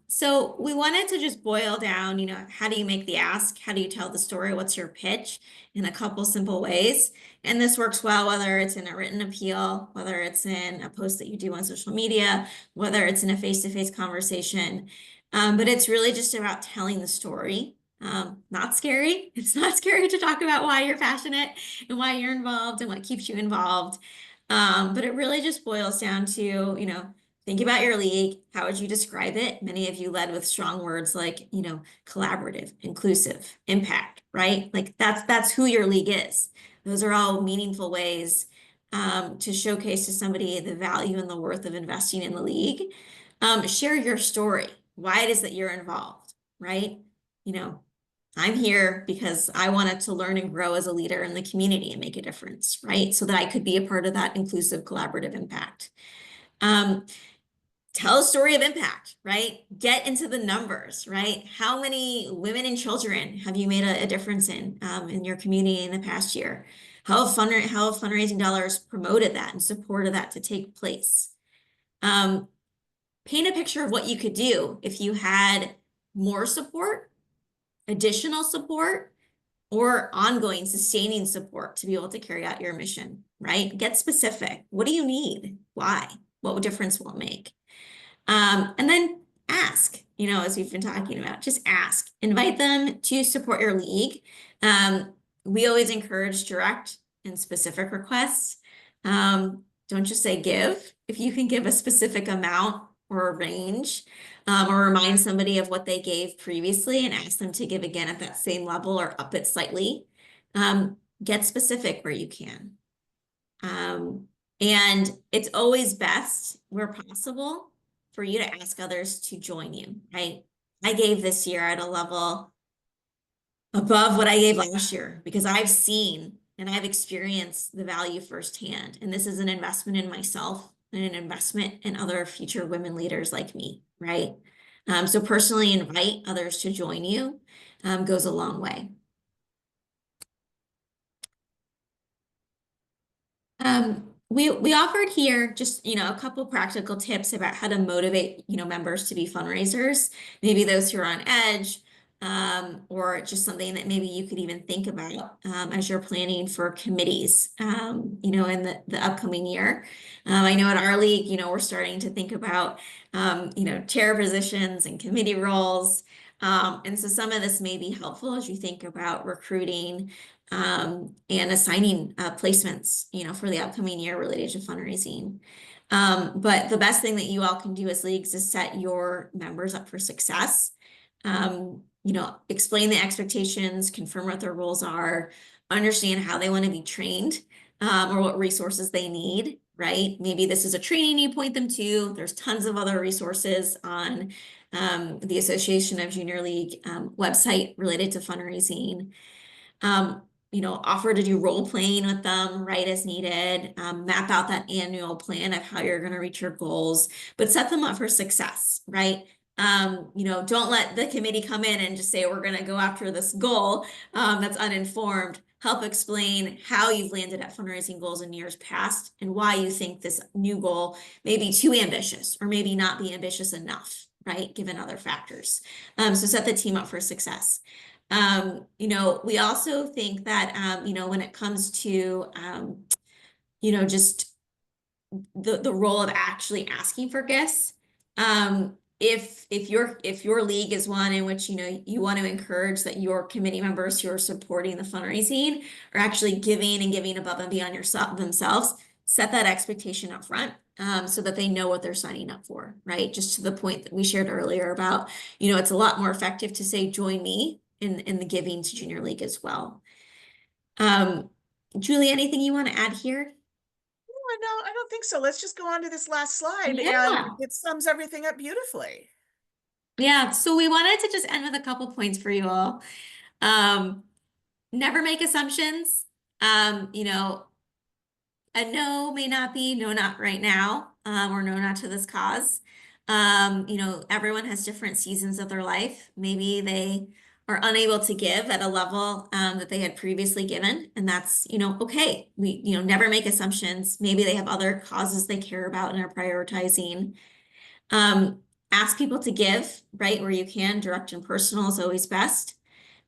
So we wanted to just boil down, how do you make the ask? How do you tell the story? What's your pitch in a couple simple ways? And this works well, whether it's in a written appeal, whether it's in a post that you do on social media, whether it's in a face-to-face conversation. But it's really just about telling the story. Not scary. It's not scary to talk about why you're passionate and why you're involved and what keeps you involved. But it really just boils down to, think about your league. How would you describe it? Many of you led with strong words like, collaborative, inclusive, impact, right? Like that's who your league is. Those are all meaningful ways to showcase to somebody the value and the worth of investing in the league. Share your story, why it is that you're involved, right? I'm here because I wanted to learn and grow as a leader in the community and make a difference, right? So that I could be a part of that inclusive, collaborative impact. Tell a story of impact, right? Get into the numbers, right? How many women and children have you made a difference in your community in the past year? How have fundraising dollars promoted that and supported that to take place? Paint a picture of what you could do if you had more support, additional support, or ongoing sustaining support to be able to carry out your mission, right? Get specific. What do you need? Why? What difference will it make? And then ask, as we've been talking about, just ask, invite them to support your league. We always encourage direct and specific requests. Don't just say give. If you can give a specific amount or a range, or remind somebody of what they gave previously and ask them to give again at that same level or up it slightly. Get specific where you can. And it's always best where possible for you to ask others to join you, right? I gave this year at a level above what I gave last year because I've seen and I've experienced the value firsthand. And this is an investment in myself and an investment in other future women leaders like me, right? So personally invite others to join you goes a long way. we offered here just, a couple practical tips about how to motivate, members to be fundraisers. Maybe those who are on edge, or just something that maybe you could even think about as you're planning for committees, in the upcoming year. I know at our league, we're starting to think about, chair positions and committee roles. And so some of this may be helpful as you think about recruiting and assigning placements, for the upcoming year related to fundraising. But the best thing that you all can do as leagues is set your members up for success. Explain the expectations, confirm what their roles are, understand how they want to be trained, or what resources they need, right? Maybe this is a training you point them to. There's tons of other resources on the Association of Junior League website related to fundraising. Offer to do role playing with them, right, as needed, map out that annual plan of how you're going to reach your goals, but set them up for success, right? Don't let the committee come in and just say, we're going to go after this goal that's uninformed. Help explain how you've landed at fundraising goals in years past and why you think this new goal may be too ambitious or maybe not be ambitious enough, right, given other factors. So set the team up for success. We also think that, when it comes to, just the role of actually asking for gifts, if your league is one in which, you want to encourage that your committee members who are supporting the fundraising are actually giving above and beyond themselves, set that expectation up front. So that they know what they're signing up for, right? Just to the point that we shared earlier about, it's a lot more effective to say, join me in the giving to Junior League as well. Julie, anything you want to add here?
No, I don't think so. Let's just go on to this last slide, and
Yeah.
it sums everything up beautifully.
Yeah, so we wanted to just end with a couple points for you all. Um, Never make assumptions. A no may not be no, not right now, or no, not to this cause. Everyone has different seasons of their life. Maybe they are unable to give at a level that they had previously given, and that's, okay. We, never make assumptions. Maybe they have other causes they care about and are prioritizing. Ask people to give, right, where you can. Direct and personal is always best.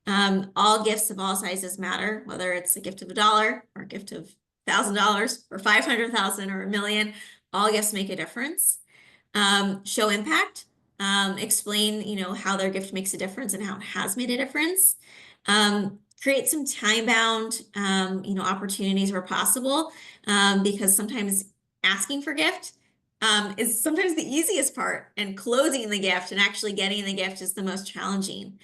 All gifts of all sizes matter, whether it's a gift of $1 or a gift of $1,000 or 500,000 or 1 million. All gifts make a difference. Show impact. Explain, how their gift makes a difference and how it has made a difference. Create some time-bound, opportunities where possible, because sometimes asking for gift is sometimes the easiest part, and closing the gift and actually getting the gift is the most challenging.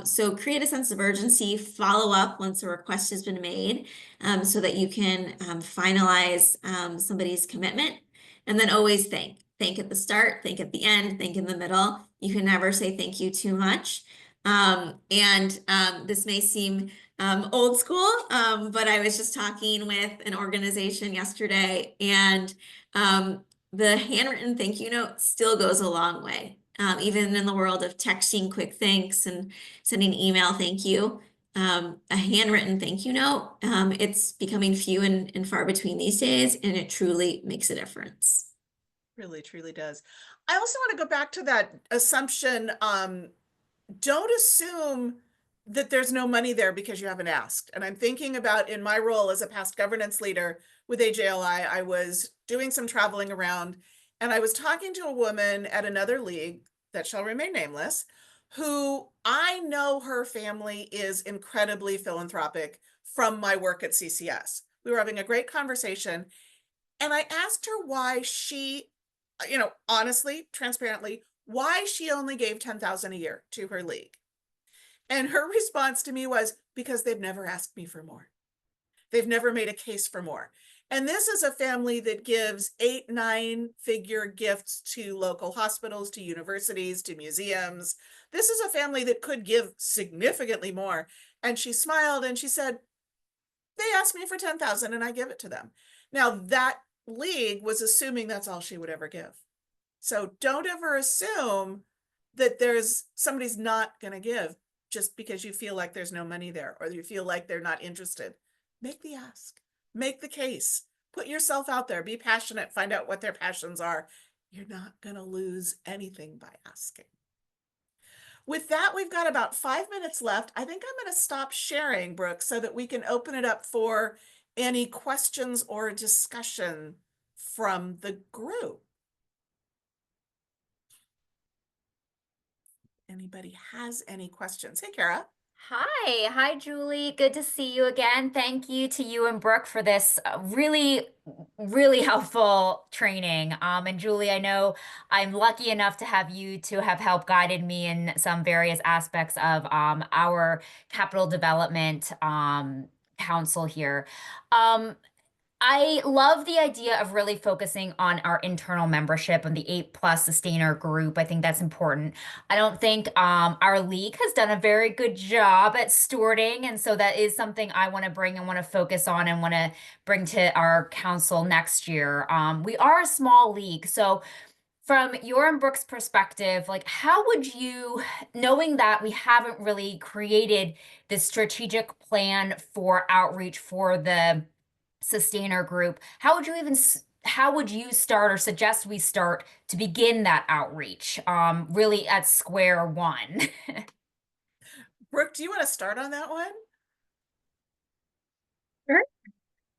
So create a sense of urgency, follow up once a request has been made, so that you can finalize somebody's commitment, and then always thank. Thank at the start, thank at the end, thank in the middle. You can never say thank you too much. This may seem old school, but I was just talking with an organization yesterday, and the handwritten thank you note still goes a long way. Even in the world of texting quick thanks and sending email thank you, a handwritten thank you note, it's becoming few and far between these days, and it truly makes a difference.
Really, truly does. I also want to go back to that assumption. Don't assume that there's no money there because you haven't asked. And I'm thinking about, in my role as a past governance leader with AJLI, I was doing some traveling around, and I was talking to a woman at another league that shall remain nameless, who I know her family is incredibly philanthropic from my work at CCS. We were having a great conversation, and I asked her why she, honestly, transparently, why she only gave 10,000 a year to her league. And her response to me was, because they've never asked me for more. They've never made a case for more. And this is a family that gives 8, 9-figure gifts to local hospitals, to universities, to museums. This is a family that could give significantly more. And she smiled and she said, they asked me for 10,000 and I give it to them. Now that league was assuming that's all she would ever give. So don't ever assume that somebody's not going to give just because you feel like there's no money there, or you feel like they're not interested. Make the ask, make the case, Put yourself out there, be passionate, find out what their passions are. You're not going to lose anything by asking. With that, we've got about 5 minutes left. I think I'm going to stop sharing, Brooke, so that we can open it up for any questions or discussion from the group. Anybody has any questions? Hey, Kara.
Hi, Julie. Good to see you again. Thank you to you and Brooke for this really helpful training. And Julie, I know I'm lucky enough to have you to have helped guided me in some various aspects of our capital development council here. Um, I love the idea of really focusing on our internal membership and the 8+ sustainer group. I think that's important. I don't think our league has done a very good job at stewarding, and so that is something I want to bring and want to focus on and want to bring to our council next year. We are a small league, so from your and Brooke's perspective, like how would you, knowing that we haven't really created this strategic plan for outreach for the sustainer group, how would you start or suggest we start to begin that outreach really at square one?
Brooke, do you want to start on that one?
Sure.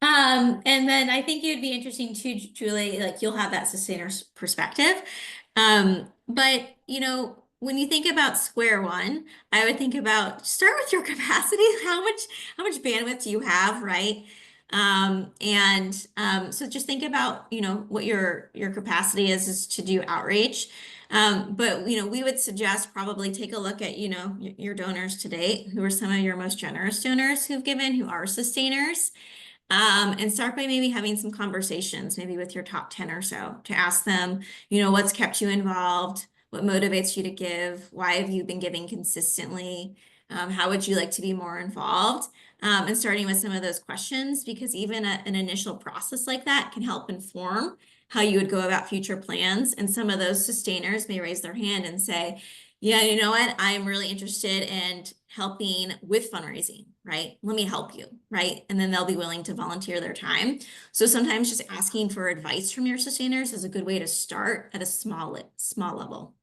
And then I think it'd be interesting too, Julie, like you'll have that sustainer's perspective. But when you think about square one, I would think about start with your capacity. How much bandwidth do you have, right? So just think about, what your capacity is to do outreach. But we would suggest probably take a look at, your donors to date, who are some of your most generous donors who've given, who are sustainers. And start by maybe having some conversations, maybe with your top 10 or so, to ask them, what's kept you involved? What motivates you to give? Why have you been giving consistently? How would you like to be more involved? And starting with some of those questions, because even an initial process like that can help inform how you would go about future plans. And some of those sustainers may raise their hand and say, yeah, you know what? I'm really interested in helping with fundraising, right? Let me help you, right? And then they'll be willing to volunteer their time. So sometimes just asking for advice from your sustainers is a good way to start at a small level.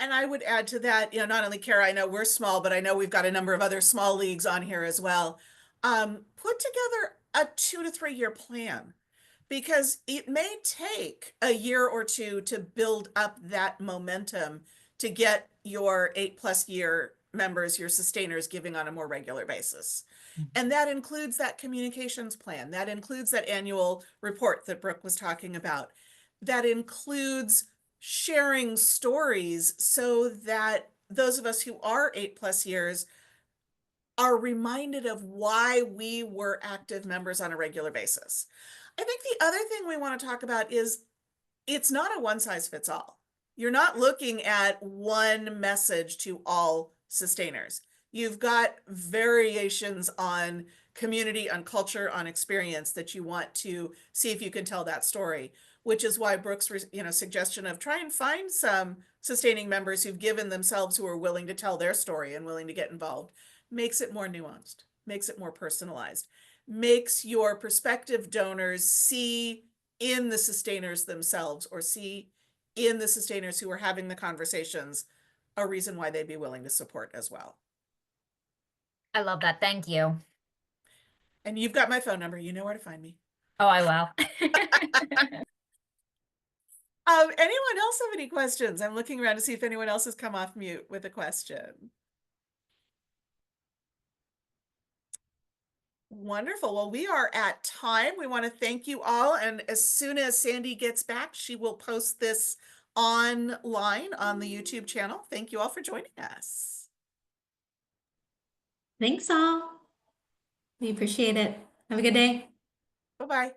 And I would add to that, not only Kara, I know we're small, but I know we've got a number of other small leagues on here as well. Put together a 2 to 3 year plan, because it may take a year or two to build up that momentum to get your 8+ year members, your sustainers, giving on a more regular basis. And that includes that communications plan. That includes that annual report that Brooke was talking about. That includes sharing stories so that those of us who are 8+ years are reminded of why we were active members on a regular basis. I think the other thing we want to talk about is it's not a one size fits all. You're not looking at one message to all sustainers. You've got variations on community, on culture, on experience that you want to see if you can tell that story, which is why Brooke's, suggestion of try and find some sustaining members who've given themselves, who are willing to tell their story and willing to get involved, makes it more nuanced, makes it more personalized, makes your prospective donors see in the sustainers themselves, or see in the sustainers who are having the conversations, a reason why they'd be willing to support as well.
I love that. Thank you.
And you've got my phone number. You know where to find me.
Oh, I will.
Anyone else have any questions? I'm looking around to see if anyone else has come off mute with a question. Wonderful. Well, we are at time. We want to thank you all. And as soon as Sandy gets back, she will post this online on the YouTube channel. Thank you all for joining us.
Thanks all. We appreciate it. Have a good day.
Bye-bye.